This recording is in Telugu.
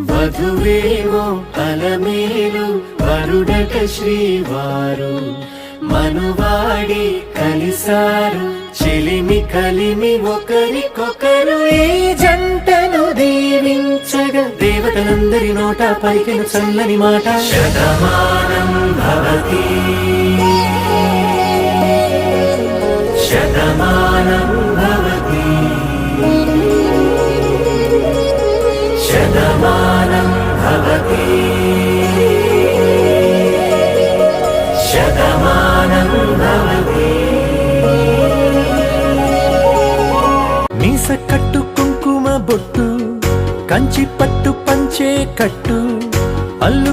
వధువేమో అలమేలు వరుడట శ్రీవారు మనువాడి కలిసారు చెలిమి కలిమి ఒకరికొకరు ఈ జంటను దీవించగా దేవతలందరి నోట పలికిన చల్లని మాట శతమానం భవతి శతమానం భవతి శతమానం భవతి శతమానం భవతి. మీస కట్టు కుంకుమ బొట్టు కంచి పట్టు పంచే కట్టు అల్లు